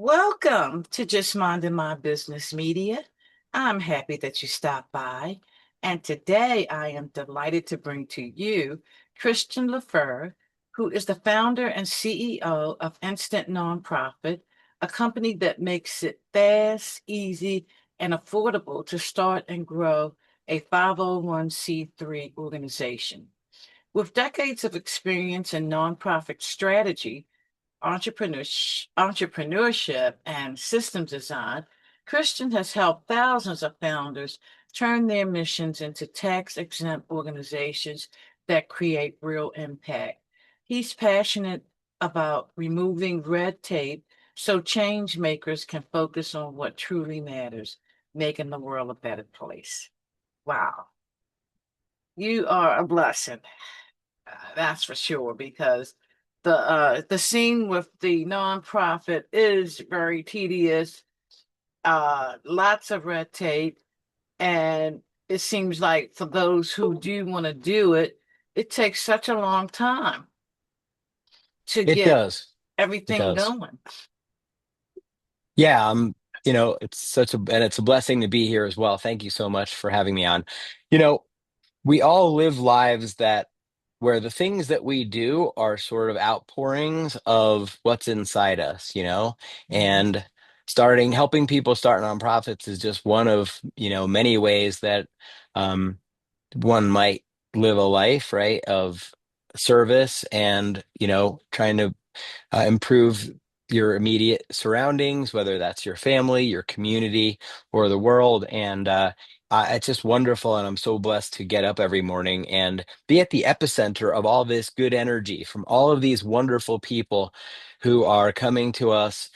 Welcome to Just Minding My Business Media. I'm happy that you stopped by. And today I am delighted to bring to you Christian Lefer, who is the founder and CEO of Instant Nonprofit, a company that makes it fast, easy, and affordable to start and grow a 501(c)(3) organization. With decades of experience in nonprofit strategy, entrepreneurship and systems design, Christian has helped thousands of founders turn their missions into tax-exempt organizations that create real impact. He's passionate about removing red tape so change makers can focus on what truly matters, making the world a better place. Wow, you are a blessing. That's for sure, because the scene with the nonprofit is very tedious, lots of red tape, and it seems like for those who do want to do it, it takes such a long time to It get does. It everything does. going. Yeah, it's and it's a blessing to be here as well. Thank you so much for having me on. You know, we all live lives that where the things that we do are sort of outpourings of what's inside us, Mhm. and helping people start nonprofits is just one of, many ways that um, one might live a life, right, of service and, trying to improve your immediate surroundings, whether that's your family, your community, or the world. And it's just wonderful. And I'm so blessed to get up every morning and be at the epicenter of all this good energy from all of these wonderful people who are coming to us.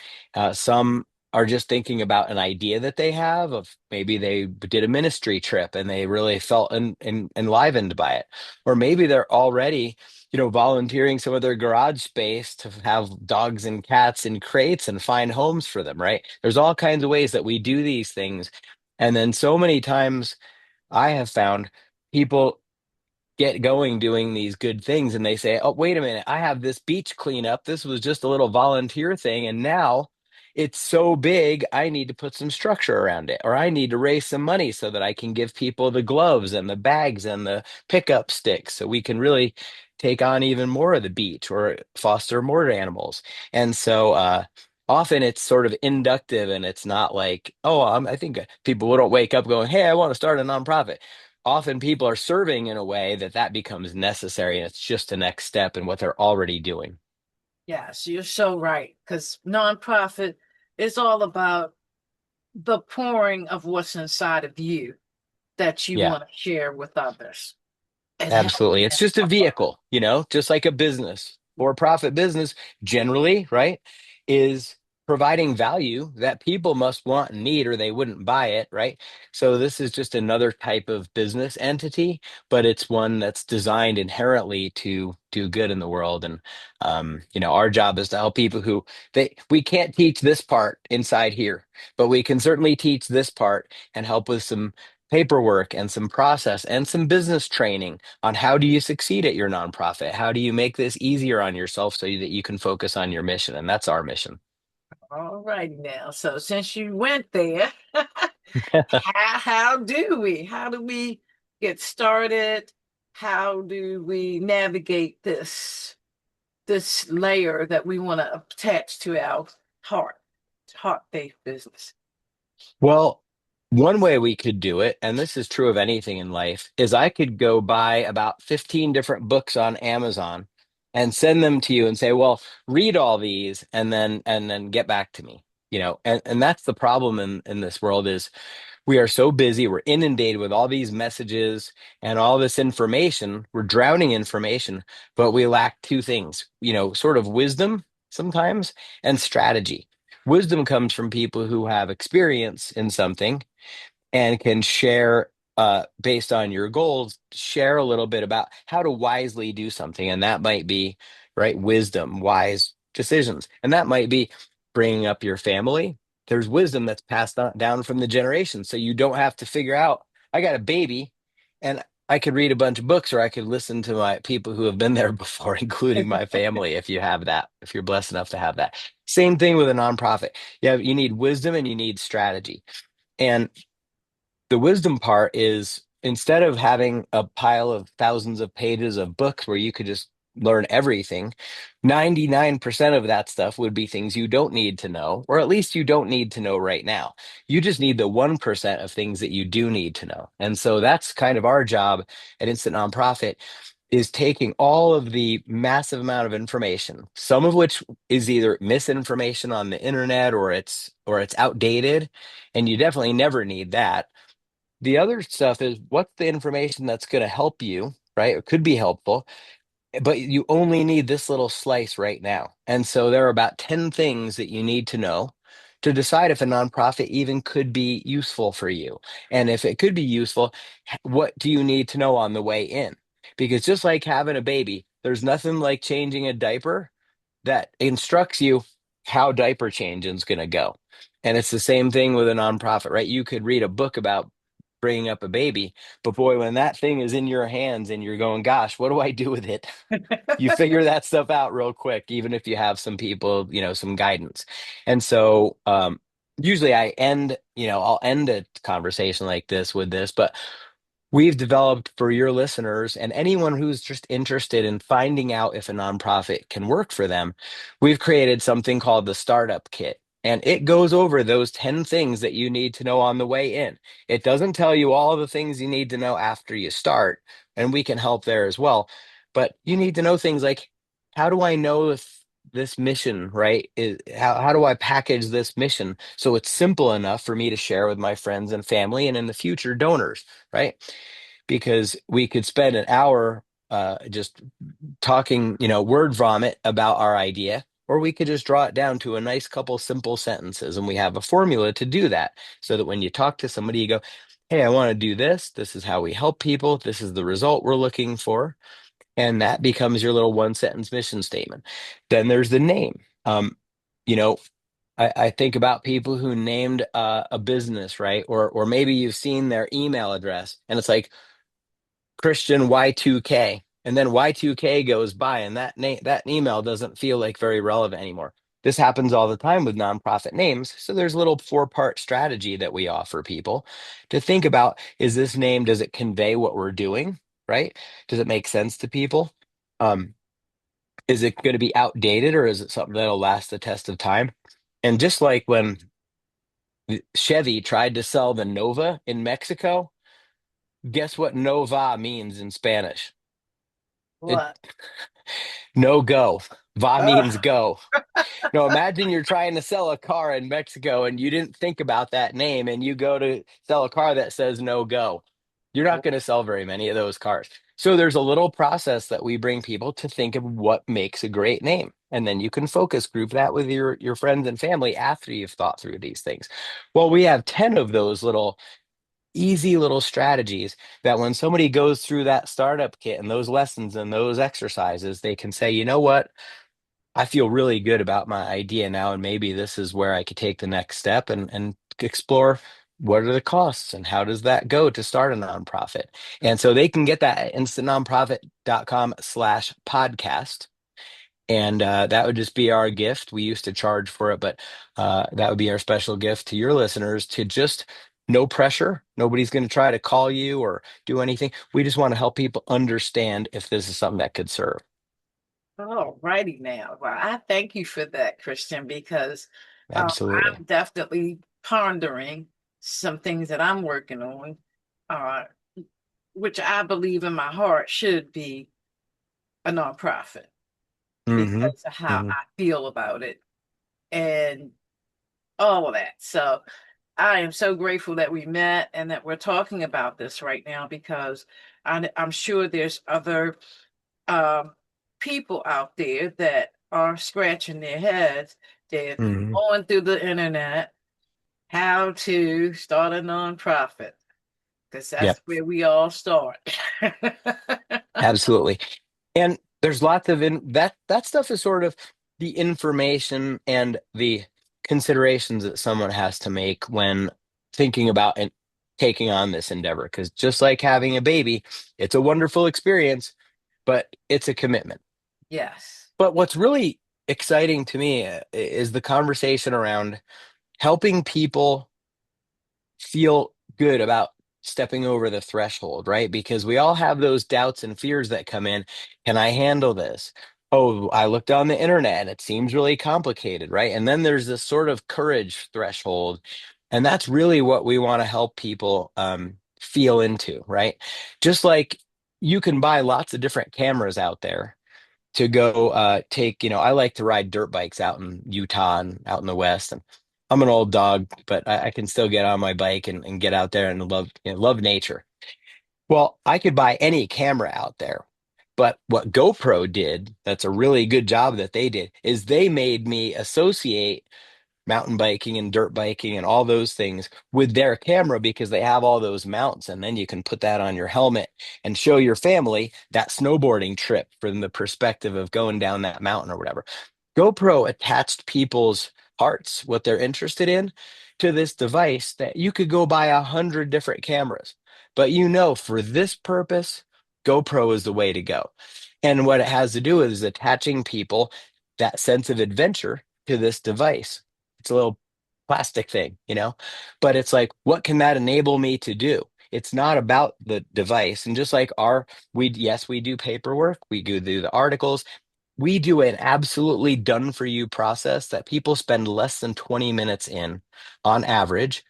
Some are just thinking about an idea that they have of maybe they did a ministry trip and they really felt enlivened by it. Or maybe they're already volunteering some of their garage space to have dogs and cats in crates and find homes for them, right? There's all kinds of ways that we do these things. And then so many times I have found people get going doing these good things and they say, "Oh, wait a minute, I have this beach cleanup. This was just a little volunteer thing. And now it's so big, I need to put some structure around it, or I need to raise some money so that I can give people the gloves and the bags and the pickup sticks so we can really take on even more of the beach or foster more animals." And so, often it's sort of inductive and it's not like, oh, I think people don't wake up going, "Hey, I want to start a nonprofit." Often people are serving in a way that becomes necessary and it's just the next step in what they're already doing. Yes, you're so right. Because nonprofit is all about the pouring of what's inside of you that you Yeah, want to share with others and help absolutely. It's them. just a vehicle, just like a business or a profit business generally, right? Is providing value that people must want and need or they wouldn't buy it, right? So this is just another type of business entity, but it's one that's designed inherently to do good in the world. And our job is to help people who we can't teach this part inside here, but we can certainly teach this part and help with some paperwork and some process and some business training on how do you succeed at your nonprofit? How do you make this easier on yourself so that you can focus on your mission? And that's our mission. All righty now. So since you went there, how do we get started? How do we navigate this layer that we want to attach to our heart, heart faith business? Well, one way we could do it, and this is true of anything in life, is I could go buy about 15 different books on Amazon and send them to you and say, "Well, read all these and then get back to me." And that's the problem in this world is we are so busy, we're inundated with all these messages and all this information. We're drowning in information, but we lack two things, sort of wisdom sometimes and strategy. Wisdom comes from people who have experience in something and can share, based on your goals, share a little bit about how to wisely do something. And that might be, right, wisdom, wise decisions. And that might be bringing up your family. There's wisdom that's passed down from the generation. So you don't have to figure out, I got a baby and I could read a bunch of books or I could listen to my people who have been there before, including my family, if you have that, if you're blessed enough to have that. Same thing with a nonprofit. Yeah, you need wisdom and you need strategy. And the wisdom part is instead of having a pile of thousands of pages of books where you could just learn everything, 99% of that stuff would be things you don't need to know, or at least you don't need to know right now. You just need the 1% of things that you do need to know. And so that's kind of our job at Instant Nonprofit is taking all of the massive amount of information, some of which is either misinformation on the internet or it's outdated, and you definitely never need that. The other stuff is what's the information that's going to help you, right? It could be helpful, but you only need this little slice right now. And so there are about 10 things that you need to know to decide if a nonprofit even could be useful for you. And if it could be useful, what do you need to know on the way in? Because just like having a baby, there's nothing like changing a diaper that instructs you how diaper changing is going to go. And it's the same thing with a nonprofit, right? You could read a book about bringing up a baby, but boy, when that thing is in your hands and you're going, gosh, what do I do with it? You figure that stuff out real quick, even if you have some people, some guidance. And so, usually I'll end a conversation like this with this, but we've developed for your listeners and anyone who's just interested in finding out if a nonprofit can work for them, we've created something called the Startup Kit. And it goes over those 10 things that you need to know on the way in. It doesn't tell you all of the things you need to know after you start, and we can help there as well. But you need to know things like, how do I know if this mission, right, is how do I package this mission so it's simple enough for me to share with my friends and family and in the future donors, right? Because we could spend an hour just talking, word vomit about our idea, or we could just draw it down to a nice couple simple sentences. And we have a formula to do that so that when you talk to somebody, you go, hey, I want to do this. This is how we help people. This is the result we're looking for. And that becomes your little one sentence mission statement. Then there's the name. You know, I think about people who named a business, right? Or maybe you've seen their email address and it's like, Christian Y2K. And then Y2K goes by and that email doesn't feel like very relevant anymore. This happens all the time with nonprofit names. So there's a little four-part strategy that we offer people to think about, is this name, does it convey what we're doing, right? Does it make sense to people? Um, is it going to be outdated or is it something that'll last the test of time? And just like when Chevy tried to sell the Nova in Mexico, guess what Nova means in Spanish? It What? No go. Va means Oh, go. No, imagine you're trying to sell a car in Mexico and you didn't think about that name and you go to sell a car that says no go. You're not going to sell very many of those cars. So there's a little process that we bring people to think of what makes a great name. And then you can focus group that with your friends and family after you've thought through these things. Well, we have 10 of those little easy little strategies that when somebody goes through that startup kit and those lessons and those exercises, they can say, you know what? I feel really good about my idea now, and maybe this is where I could take the next step and explore what are the costs and how does that go to start a nonprofit. And so they can get that at instantnonprofit.com/podcast. And that would just be our gift. We used to charge for it, but that would be our special gift to your listeners to just no pressure. Nobody's going to try to call you or do anything. We just want to help people understand if this is something that could serve. all righty now. Well, I thank you for that, Christian, because Absolutely. I'm definitely pondering some things that I'm working on, uh, which I believe in my heart should be a nonprofit Hmm. because of how Hmm. I feel about it and all of that. So I am so grateful that we met and that we're talking about this right now because I'm sure there's other um, people out there that are scratching their heads. They're Hmm. going through the internet how to start a nonprofit because that's Yep, where we all start. absolutely. And there's lots of that stuff is sort of the information and the considerations that someone has to make when thinking about taking on this endeavor, because just like having a baby, it's a wonderful experience, but it's a commitment. Yes. But what's really exciting to me is the conversation around helping people feel good about stepping over the threshold, right? Because we all have those doubts and fears that come in. Can I handle this? Oh, I looked on the internet and it seems really complicated, right? And then there's this sort of courage threshold. And that's really what we want to help people feel into, right? Just like you can buy lots of different cameras out there to go take, I like to ride dirt bikes out in Utah and out in the West. And I'm an old dog, but I can still get on my bike and get out there and love nature. Well, I could buy any camera out there. But what GoPro did, that's a really good job that they did, is they made me associate mountain biking and dirt biking and all those things with their camera because they have all those mounts. And then you can put that on your helmet and show your family that snowboarding trip from the perspective of going down that mountain or whatever. GoPro attached people's hearts, what they're interested in, to this device that you could go buy 100 different cameras. But for this purpose, GoPro is the way to go. And what it has to do with is attaching people that sense of adventure to this device. It's a little plastic thing, but it's like, what can that enable me to do? It's not about the device. And just like yes, we do paperwork, we do the articles, we do an absolutely done for you process that people spend less than 20 minutes in on average.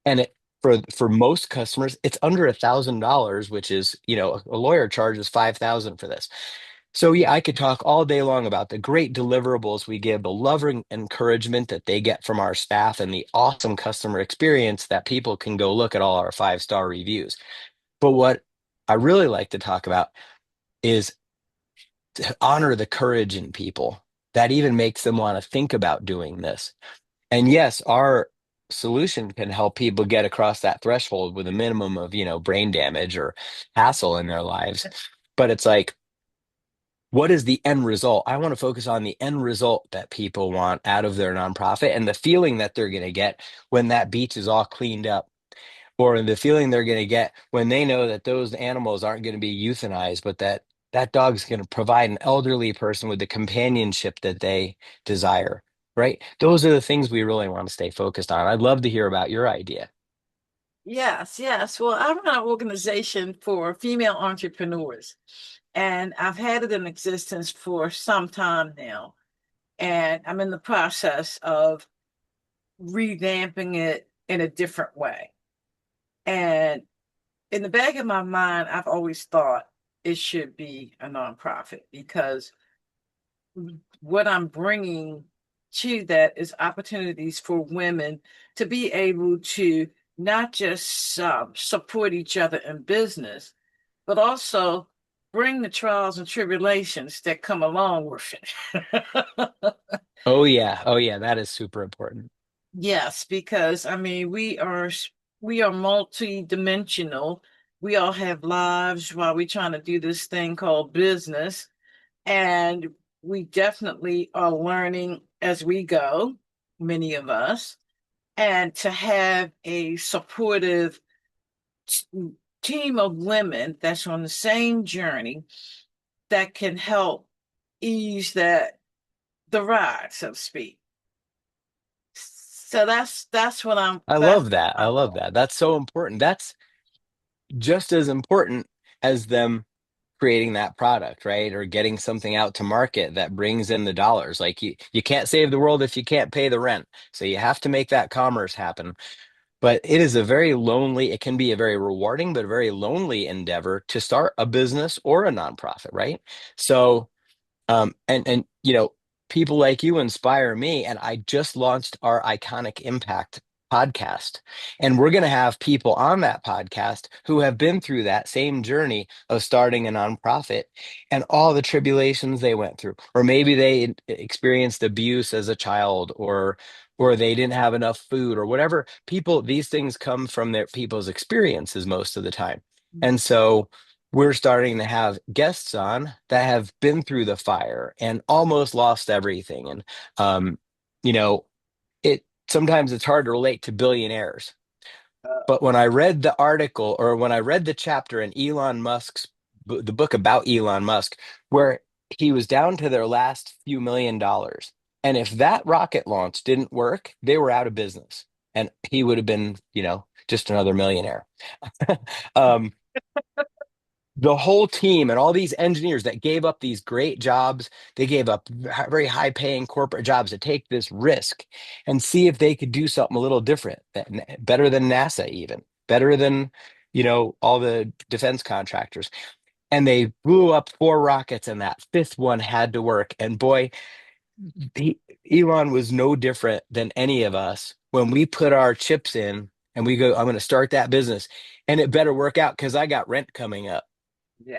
And for most customers, it's under $1,000, which is, a lawyer charges 5,000 for this. So yeah, I could talk all day long about the great deliverables we give, the love and encouragement that they get from our staff, and the awesome customer experience that people can go look at all our 5-star reviews. But what I really like to talk about is to honor the courage in people that even makes them want to think about doing this. And yes, our solution can help people get across that threshold with a minimum of, brain damage or hassle in their lives. But it's like, what is the end result? I want to focus on the end result that people want out of their nonprofit and the feeling that they're going to get when that beach is all cleaned up, or the feeling they're going to get when they know that those animals aren't going to be euthanized, but that dog's going to provide an elderly person with the companionship that they desire, right? Those are the things we really want to stay focused on. I'd love to hear about your idea. Yes, yes. Well, I run an organization for female entrepreneurs, and I've had it in existence for some time now. And I'm in the process of revamping it in a different way. And in the back of my mind, I've always thought it should be a nonprofit because what I'm bringing to that is opportunities for women to be able to not just support each other in business, but also bring the trials and tribulations that come along with it. Oh yeah. Oh yeah. That is super important. Yes, because I mean we are multi-dimensional. We all have lives while we're trying to do this thing called business. And we definitely are learning as we go, many of us, and to have a supportive t- team of women that's on the same journey that can help ease the ride, so to speak. So that's what I'm I that's love that. I my love goal. that. That's so important. That's just as important as them creating that product, right? Or getting something out to market that brings in the dollars. Like you can't save the world if you can't pay the rent. So you have to make that commerce happen. But it is it can be a very rewarding, but a very lonely endeavor to start a business or a nonprofit, right? So and people like you inspire me. And I just launched our Iconic Impact podcast. And we're going to have people on that podcast who have been through that same journey of starting a nonprofit and all the tribulations they went through. Or maybe they experienced abuse as a child, or they didn't have enough food, or whatever. These things come from their people's experiences most of the time. And so we're starting to have guests on that have been through the fire and almost lost everything. And you know, it sometimes it's hard to relate to billionaires, But when I read the article or when I read the chapter in Elon Musk's the book about Elon Musk, where he was down to their last few $1 million, and if that rocket launch didn't work, they were out of business, and he would have been, just another millionaire. um, the whole team and all these engineers that gave up these great jobs, they gave up very high paying corporate jobs to take this risk and see if they could do something a little different, better than NASA, even better than, all the defense contractors. And they blew up 4 rockets, and that fifth one had to work. And boy, he, Elon was no different than any of us when we put our chips in and we go, I'm going to start that business and it better work out because I got rent coming up.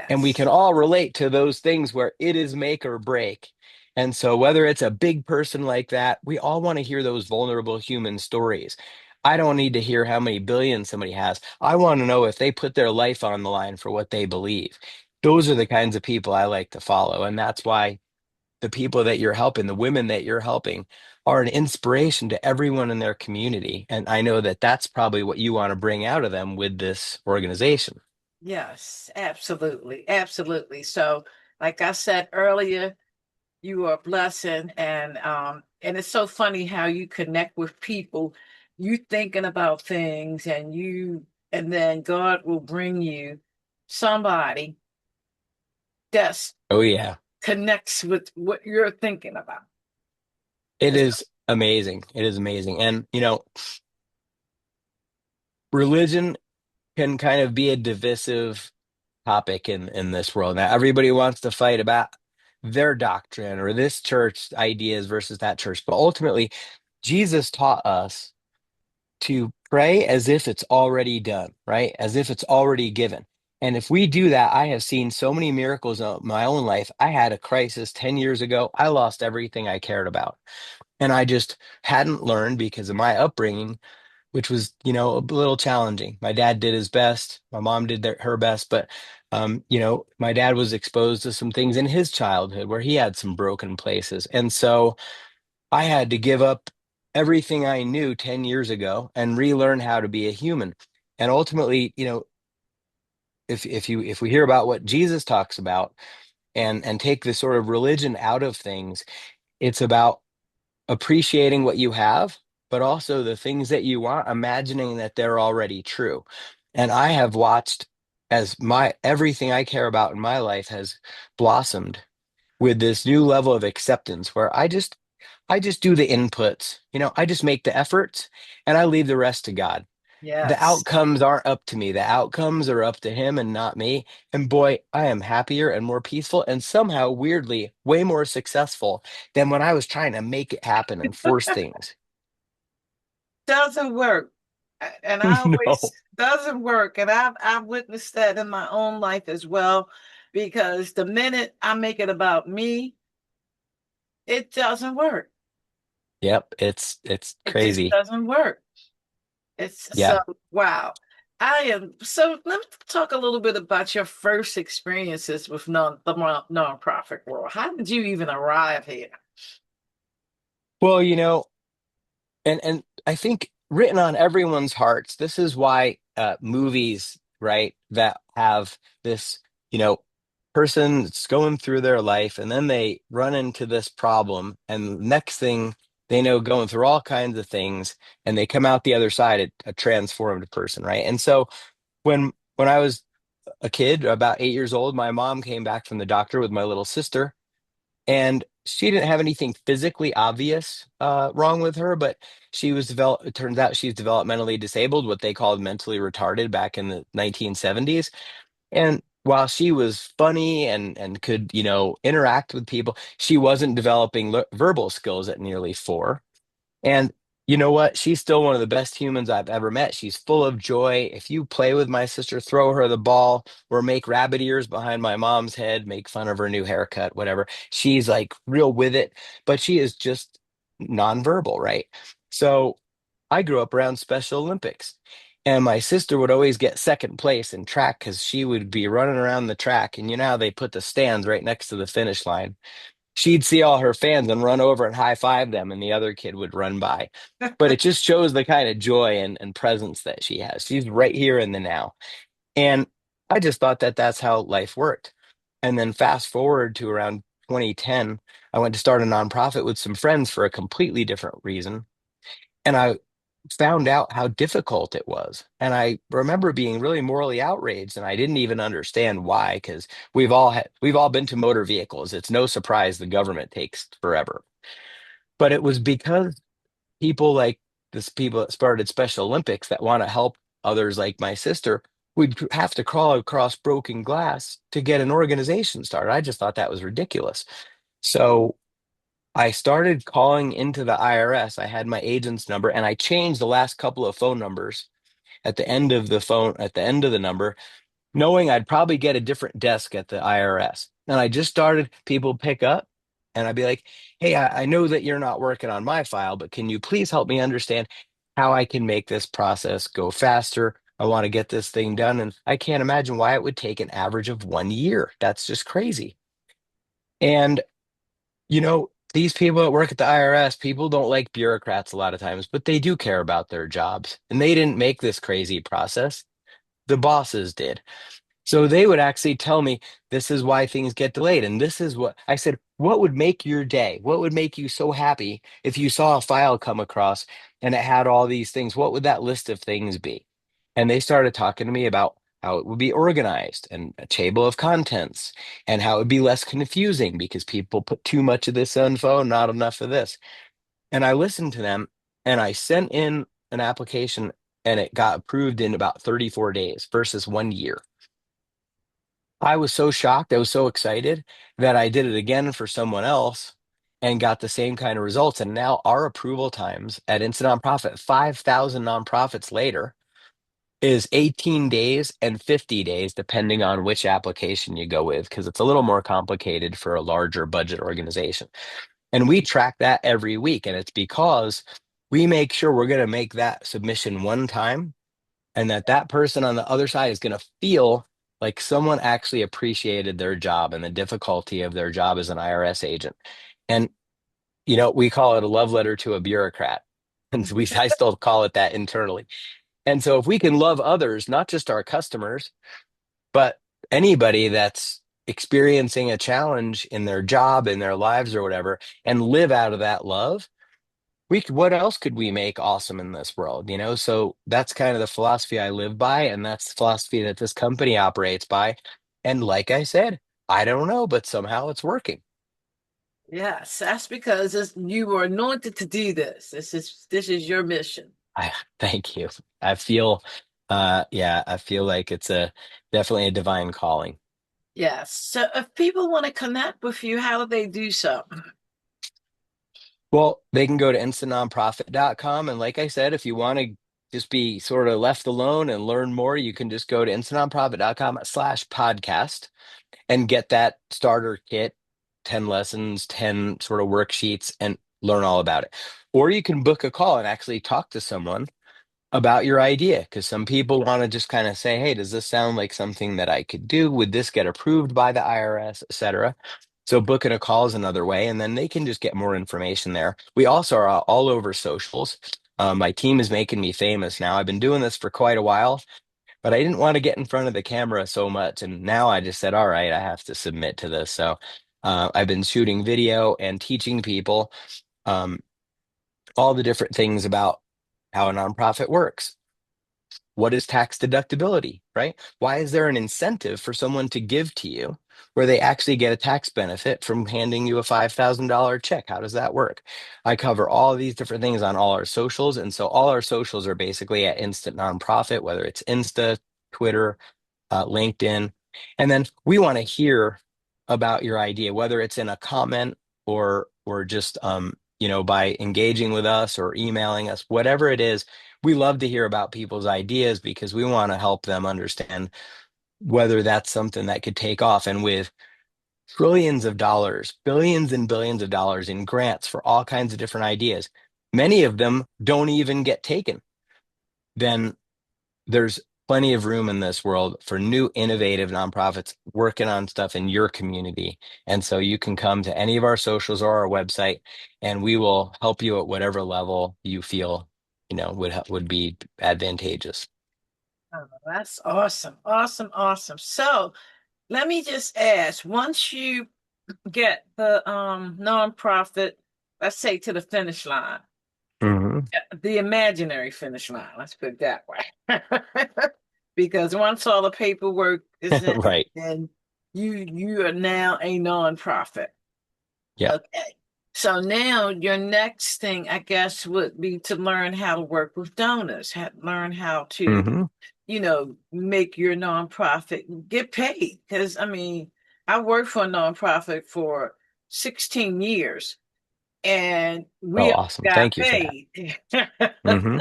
And we can Yes. all relate to those things where it is make or break. And so, whether it's a big person like that, we all want to hear those vulnerable human stories. I don't need to hear how many billions somebody has. I want to know if they put their life on the line for what they believe. Those are the kinds of people I like to follow. And that's why the people that you're helping, the women that you're helping, are an inspiration to everyone in their community. And I know that that's probably what you want to bring out of them with this organization. Yes, absolutely. Absolutely. So, like I said earlier, you are a blessing, and it's so funny how you connect with people, you thinking about things, and then God will bring you somebody that Oh, yeah. connects with what you're thinking about. It It's, is amazing. It is amazing. And, religion can kind of be a divisive topic in this world. Now, everybody wants to fight about their doctrine or this church ideas versus that church. But ultimately, Jesus taught us to pray as if it's already done, right? As if it's already given. And if we do that, I have seen so many miracles in my own life. I had a crisis 10 years ago. I lost everything I cared about. And I just hadn't learned because of my upbringing, which was, a little challenging. My dad did his best. My mom did her best, but my dad was exposed to some things in his childhood where he had some broken places. And so I had to give up everything I knew 10 years ago and relearn how to be a human. And ultimately, if we hear about what Jesus talks about and take this sort of religion out of things, it's about appreciating what you have, but also the things that you want, imagining that they're already true. And I have watched as my everything I care about in my life has blossomed with this new level of acceptance where I just do the inputs. I just make the efforts and I leave the rest to God. The yes. outcomes aren't up to me. The outcomes are up to him and not me. And boy, I am happier and more peaceful and somehow weirdly way more successful than when I was trying to make it happen and force things. Doesn't work. And I always No. doesn't work. And I've witnessed that in my own life as well. Because the minute I make it about me, it doesn't work. Yep, it's It just crazy. doesn't work. It's so Yeah. wow. I am so let me talk a little bit about your first experiences with nonprofit world. How did you even arrive here? Well, and I think written on everyone's hearts, this is why movies, right, that have this, you know, person that's going through their life and then they run into this problem and next thing they know going through all kinds of things and they come out the other side a transformed person, right? And so when I was a kid, about 8 years old, my mom came back from the doctor with my little sister and she didn't have anything physically obvious wrong with her, but she was developed. It turns out she's developmentally disabled, what they called mentally retarded back in the 1970s. And while she was funny and could, interact with people, she wasn't developing verbal skills at nearly 4. And you know what? She's still one of the best humans I've ever met. She's full of joy. If you play with my sister, throw her the ball or make rabbit ears behind my mom's head, make fun of her new haircut, whatever. She's like real with it, but she is just nonverbal, right? So I grew up around Special Olympics. And my sister would always get second place in track because she would be running around the track. And you know how they put the stands right next to the finish line. she'd see all her fans and run over and high five them, and the other kid would run by. But it just shows the kind of joy and presence that she has. She's right here in the now. And I just thought that that's how life worked. And then fast forward to around 2010, I went to start a nonprofit with some friends for a completely different reason. And I found out how difficult it was. And I remember being really morally outraged, and I didn't even understand why, because we've all been to motor vehicles. It's no surprise the government takes forever. But it was because people like this people that started Special Olympics that want to help others like my sister would have to crawl across broken glass to get an organization started. I just thought that was ridiculous. So I started calling into the IRS. I had my agent's number and I changed the last couple of phone numbers at the end of the phone, at the end of the number, knowing I'd probably get a different desk at the IRS. And I just started, people pick up and I'd be like, hey, I know that you're not working on my file, but can you please help me understand how I can make this process go faster? I want to get this thing done. And I can't imagine why it would take an average of 1 year. That's just crazy. And, these people that work at the IRS, people don't like bureaucrats a lot of times, but they do care about their jobs. And they didn't make this crazy process. The bosses did. So they would actually tell me this is why things get delayed. And this is what I said, what would make your day? What would make you so happy if you saw a file come across and it had all these things? What would that list of things be? And they started talking to me about how it would be organized and a table of contents and how it would be less confusing because people put too much of this info, not enough of this. And I listened to them and I sent in an application and it got approved in about 34 days versus 1 year. I was so shocked. I was so excited that I did it again for someone else and got the same kind of results. And now our approval times at Instant Nonprofit, 5,000 nonprofits later, is 18 days and 50 days, depending on which application you go with, because it's a little more complicated for a larger budget organization. And we track that every week. And it's because we make sure we're going to make that submission one time and that that person on the other side is going to feel like someone actually appreciated their job and the difficulty of their job as an IRS agent. And we call it a love letter to a bureaucrat. And I still call it that internally. And so if we can love others, not just our customers, but anybody that's experiencing a challenge in their job, in their lives or whatever, and live out of that love, what else could we make awesome in this world, so that's kind of the philosophy I live by, and that's the philosophy that this company operates by. And like I said, I don't know, but somehow it's working. Yes, that's because you were anointed to do this. This is your mission. I thank you. I feel yeah, I feel like it's a definitely a divine calling. Yes. So if people want to connect with you, how do they do so? Well, they can go to instantnonprofit.com, and like I said, if you want to just be sort of left alone and learn more, you can just go to instantnonprofit.com/podcast and get that starter kit, 10 lessons, 10 sort of worksheets, and learn all about it. Or you can book a call and actually talk to someone about your idea, because some people want to just kind of say, hey, does this sound like something that I could do? Would this get approved by the IRS, et cetera? So booking a call is another way, and then they can just get more information there. We also are all over socials. My team is making me famous now. I've been doing this for quite a while, but I didn't want to get in front of the camera so much. And now I just said, all right, I have to submit to this. So I've been shooting video and teaching people um, all the different things about how a nonprofit works. What is tax deductibility, right? Why is there an incentive for someone to give to you where they actually get a tax benefit from handing you a $5,000 check? How does that work? I cover all of these different things on all our socials. And so all our socials are basically at Instant Nonprofit, whether it's Insta, Twitter, LinkedIn. And then we want to hear about your idea, whether it's in a comment or just by engaging with us or emailing us, whatever it is. We love to hear about people's ideas because we want to help them understand whether that's something that could take off. And with trillions of dollars, billions and billions of dollars in grants for all kinds of different ideas, many of them don't even get taken. Then there's plenty of room in this world for new innovative nonprofits working on stuff in your community. And so you can come to any of our socials or our website, and we will help you at whatever level you feel, would be advantageous. Oh, that's awesome. Awesome. Awesome. So let me just ask, once you get the nonprofit, let's say to the finish line, Hmm. the imaginary finish line, let's put it that way. Because once all the paperwork is in, Right. then you are now a nonprofit. Yeah. Okay. So now your next thing, I guess, would be to learn how to work with donors, learn how to, Hmm. make your nonprofit get paid. Because I mean, I worked for a nonprofit for 16 years and Oh, we all awesome. got Thank you for that. paid. Hmm.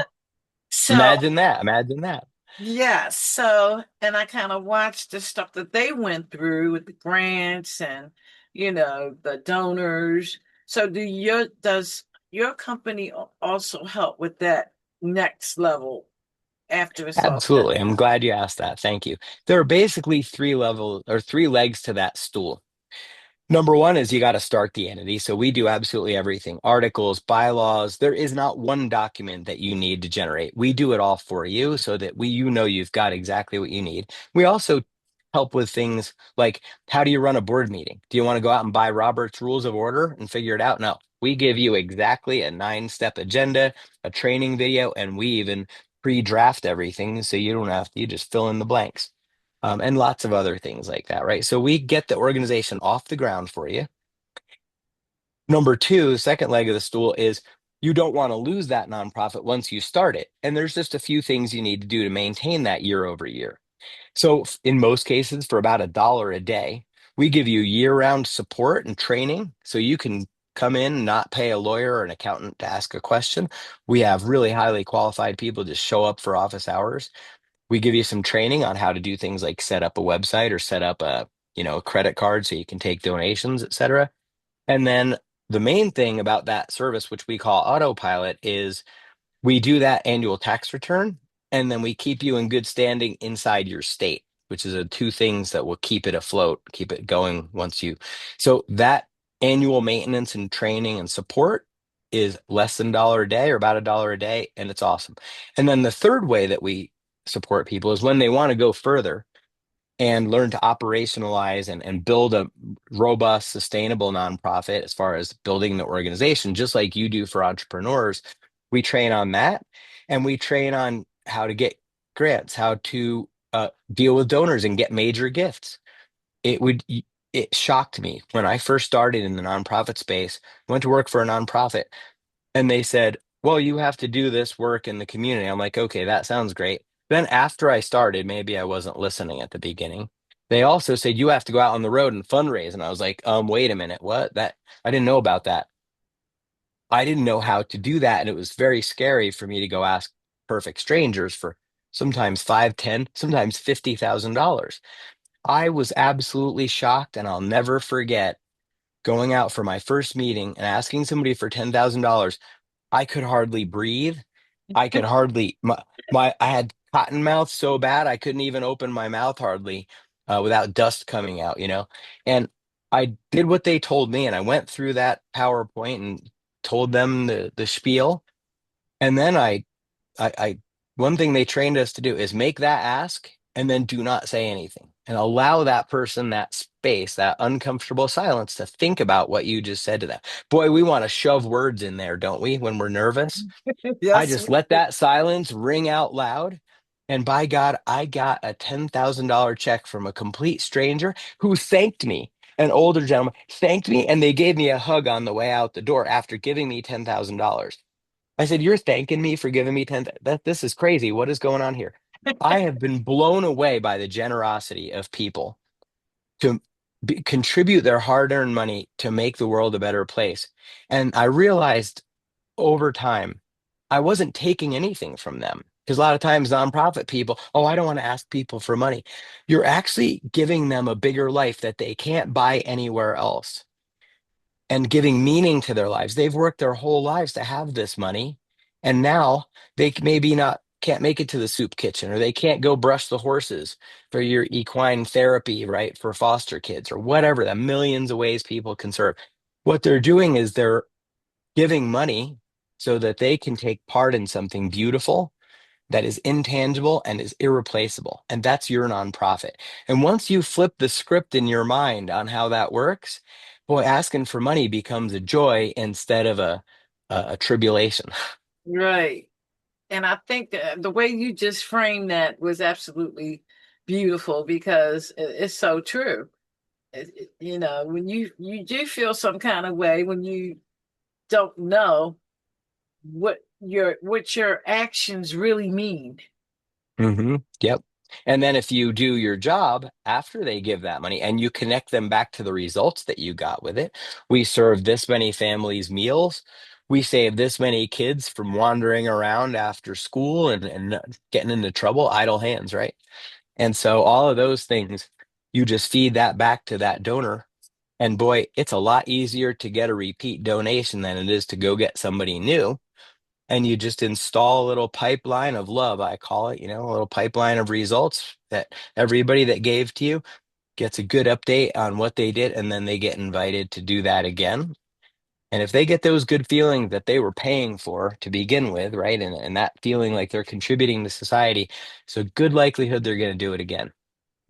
So Imagine that. Imagine that. yeah, so and I kind of watched the stuff that they went through with the grants and the donors. So does your company also help with that next level after it's all said Absolutely. and I'm done? glad you asked that. Thank you. There are basically three legs to that stool. Number one is you got to start the entity. So we do absolutely everything: articles, bylaws. There is not one document that you need to generate. We do it all for you so that you've got exactly what you need. We also help with things like, how do you run a board meeting? Do you want to go out and buy Robert's Rules of Order and figure it out? No. We give you exactly a 9-step agenda, a training video, and we even pre-draft everything so you don't have to, you just fill in the blanks, and lots of other things like that, right? So we get the organization off the ground for you. Number two, the second leg of the stool is you don't want to lose that nonprofit once you start it. And there's just a few things you need to do to maintain that year over year. So in most cases, for about $1 a day, we give you year-round support and training so you can come in and not pay a lawyer or an accountant to ask a question. We have really highly qualified people just show up for office hours. We give you some training on how to do things like set up a website or set up a credit card so you can take donations, et cetera. And then the main thing about that service, which we call autopilot, is we do that annual tax return, and then we keep you in good standing inside your state, which is the two things that will keep it afloat, keep it going once you. So that annual maintenance and training and support is less than $1 a day or about $1 a day, and it's awesome. And then the third way that we support people is when they want to go further and learn to operationalize and build a robust, sustainable nonprofit as far as building the organization, just like you do for entrepreneurs. We train on that, and we train on how to get grants, how to deal with donors and get major gifts. It would, it shocked me when I first started in the nonprofit space, went to work for a nonprofit, and they said, well, you have to do this work in the community. I'm like, okay, that sounds great. Then after I started, maybe I wasn't listening at the beginning. They also said you have to go out on the road and fundraise. And I was like, wait a minute, what? That I didn't know about that. I didn't know how to do that. And it was very scary for me to go ask perfect strangers for sometimes five, ten, sometimes $50,000. I was absolutely shocked, and I'll never forget going out for my first meeting and asking somebody for $10,000. I could hardly breathe. I could hardly I had cotton mouth so bad I couldn't even open my mouth hardly without dust coming out, you know. And I did what they told me, and I went through that PowerPoint and told them the spiel. And then I one thing they trained us to do is make that ask and then do not say anything and allow that person that space, that uncomfortable silence to think about what you just said to them. Boy, we want to shove words in there, don't we, when we're nervous? I Yes. just let that silence ring out loud. And by God, I got a $10,000 check from a complete stranger who thanked me. An older gentleman thanked me, and they gave me a hug on the way out the door after giving me $10,000. I said, "You're thanking me for giving me 10. This is crazy. What is going on here?" I have been blown away by the generosity of people to contribute their hard-earned money to make the world a better place. And I realized over time, I wasn't taking anything from them. Because a lot of times, nonprofit people, oh, I don't want to ask people for money. You're actually giving them a bigger life that they can't buy anywhere else, and giving meaning to their lives. They've worked their whole lives to have this money, and now they maybe not can't make it to the soup kitchen, or they can't go brush the horses for your equine therapy, right? For foster kids or whatever, the millions of ways people can serve. What they're doing is they're giving money so that they can take part in something beautiful that is intangible and is irreplaceable. And that's your nonprofit. And once you flip the script in your mind on how that works, boy, asking for money becomes a joy instead of a tribulation. Right. And I think the way you just framed that was absolutely beautiful because it's so true. When you do feel some kind of way when you don't know what your actions really mean. Yep. And then if you do your job after they give that money and you connect them back to the results that you got with it, we serve this many families meals. We save this many kids from wandering around after school and getting into trouble, idle hands, right? And so all of those things, you just feed that back to that donor. And boy, it's a lot easier to get a repeat donation than it is to go get somebody new. And you just install a little pipeline of love, I call it, a little pipeline of results that everybody that gave to you gets a good update on what they did, and then they get invited to do that again. And if they get those good feelings that they were paying for to begin with, right? And that feeling like they're contributing to society, so good likelihood they're going to do it again.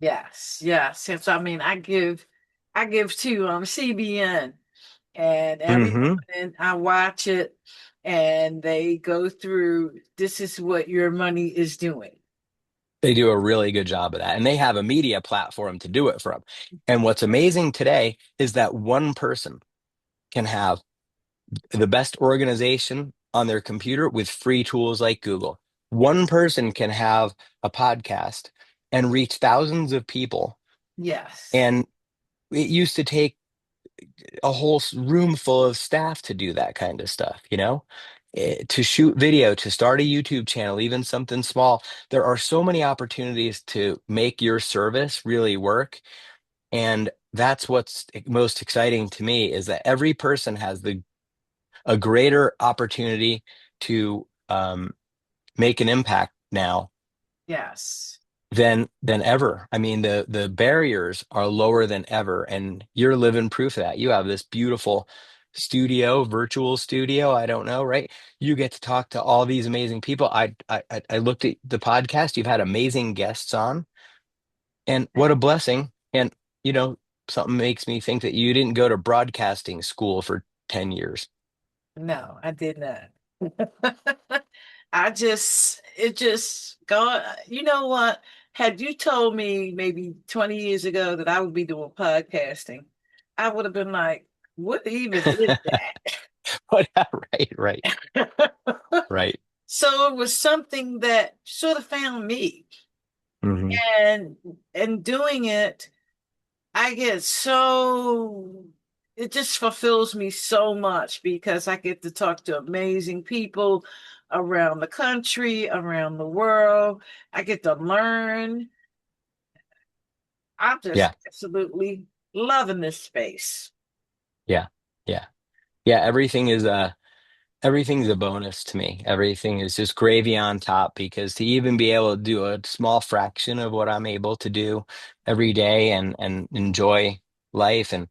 Yes, yes. Since I mean, I give to CBN, and every Hmm. morning I watch it, and they go through. This is what your money is doing. They do a really good job of that. And they have a media platform to do it from. And what's amazing today is that one person can have the best organization on their computer with free tools like Google. One person can have a podcast and reach thousands of people. Yes, And it used to take a whole room full of staff to do that kind of stuff, to shoot video, to start a YouTube channel, even something small. There are so many opportunities to make your service really work. And that's what's most exciting to me is that every person has a greater opportunity to make an impact now yes, than ever. I mean, the barriers are lower than ever, and you're living proof of that. You have this beautiful studio, virtual studio. I don't know, right? You get to talk to all these amazing people. I looked at the podcast. You've had amazing guests on, and what a blessing. And you know, something makes me think that you didn't go to broadcasting school for 10 years. no, I did not. It just God, you know what? Had you told me maybe 20 years ago that I would be doing podcasting, I would have been like, what even is But right, right, that? right. So it was something that sort of found me. Hmm. And in doing it, I get so it just fulfills me so much because I get to talk to amazing people around the country, around the world. I get to learn. I'm just Yeah, absolutely loving this space. yeah, yeah, yeah. Everything's a bonus to me. Everything is just gravy on top because to even be able to do a small fraction of what I'm able to do every day and enjoy life and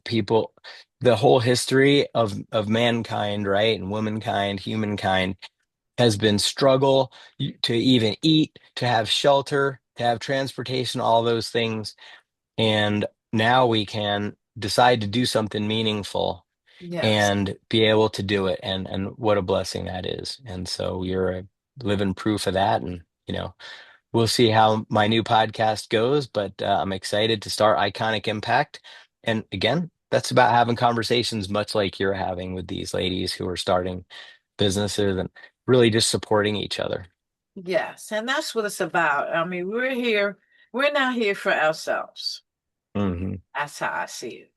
people, the whole history of mankind, right? And womankind, humankind has been struggle to even eat, to have shelter, to have transportation, all those things. And now we can decide to do something meaningful Yes. and be able to do it. And what a blessing that is. And so you're a living proof of that. And, we'll see how my new podcast goes, but I'm excited to start Iconic Impact. And again, that's about having conversations much like you're having with these ladies who are starting businesses and really just supporting each other. Yes. And that's what it's about. I mean, we're not here for ourselves. Hmm. That's how I see it.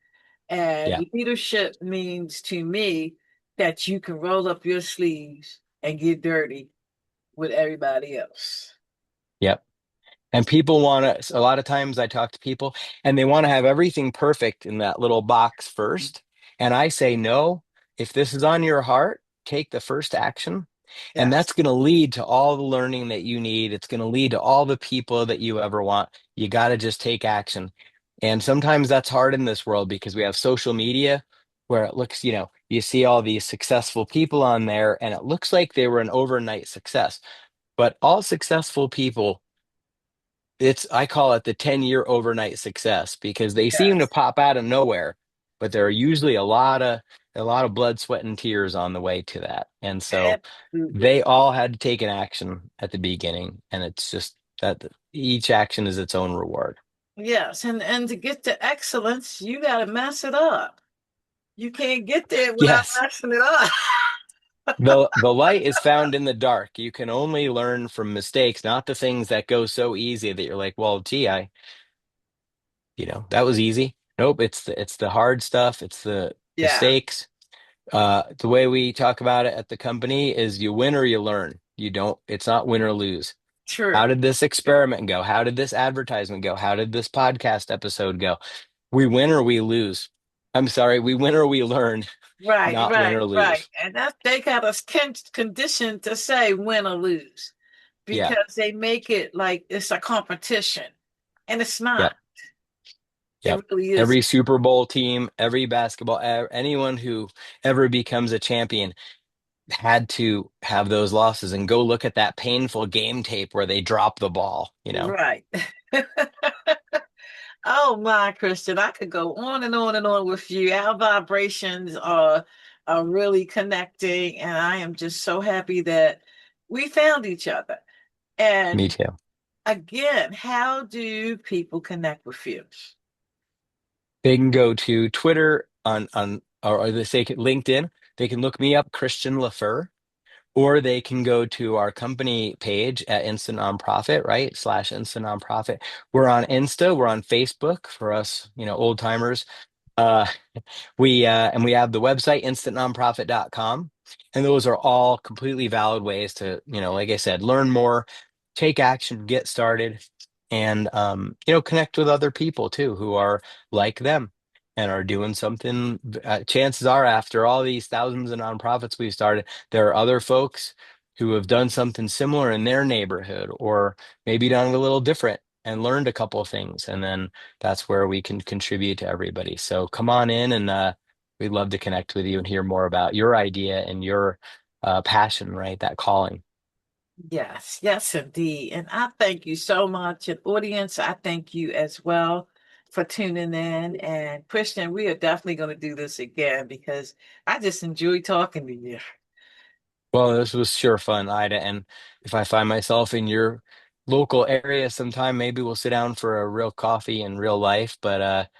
And Yeah. leadership means to me that you can roll up your sleeves and get dirty with everybody else. Yep. And people want to, a lot of times I talk to people and they want to have everything perfect in that little box first. And I say, no, if this is on your heart, take the first action And Yes. that's going to lead to all the learning that you need. It's going to lead to all the people that you ever want. You got to just take action. And sometimes that's hard in this world because we have social media where it looks, you see all these successful people on there and it looks like they were an overnight success. But all successful people, I call it the 10-year overnight success because they seem to Yes. pop out of nowhere, but there are usually a lot of blood, sweat, and tears on the way to that. And so Absolutely. they all had to take an action at the beginning, and it's just that each action is its own reward. Yes. And to get to excellence, you got to mess it up. You can't get there without Yes, messing it up. the light is found in the dark. You can only learn from mistakes, not the things that go so easy that you're like, well, gee, that was easy. Nope, it's the hard stuff. It's the Yeah. mistakes. The way we talk about it at the company is you win or you learn. It's not win or lose. How True. did this True. experiment go? How did this advertisement go? How did this podcast episode go? We win or we lose. I'm sorry, we win or we learn, Right, not win right, or right. lose. And that they got us conditioned to say win or lose Yeah, because they make it like it's a competition. And it's not. yep, It yep. really is. Every Super Bowl team, every basketball, anyone who ever becomes a champion had to have those losses and go look at that painful game tape where they drop the ball. Right. Oh my, Christian, I could go on and on and on with you. Our vibrations are really connecting, and I am just so happy that we found each other. Me And too. again, how do people connect with you? They can go to Twitter or they say LinkedIn. They can look me up, Christian Lefer, or they can go to our company page at Instant Nonprofit, right? / Instant Nonprofit. We're on Insta, we're on Facebook for us, old timers. Uh, we have the website instantnonprofit.com, and those are all completely valid ways to, like I said, learn more, take action, get started, and connect with other people too who are like them and are doing something. Chances are, after all these thousands of nonprofits we've started, there are other folks who have done something similar in their neighborhood, or maybe done a little different and learned a couple of things, and then that's where we can contribute to everybody. So come on in, and we'd love to connect with you and hear more about your idea and your passion, right? That calling. Yes, yes, indeed. And I thank you so much. And audience, I thank you as well for tuning in. And Christian, we are definitely going to do this again because I just enjoy talking to you. Well, this was sure fun, Ida. And if I find myself in your local area sometime, maybe we'll sit down for a real coffee in real life. But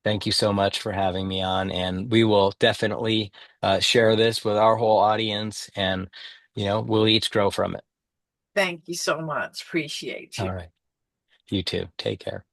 thank you so much for having me on. And we will definitely share this with our whole audience, and, we'll each grow from it. Thank you so much. Appreciate All you. right. You too. Take care.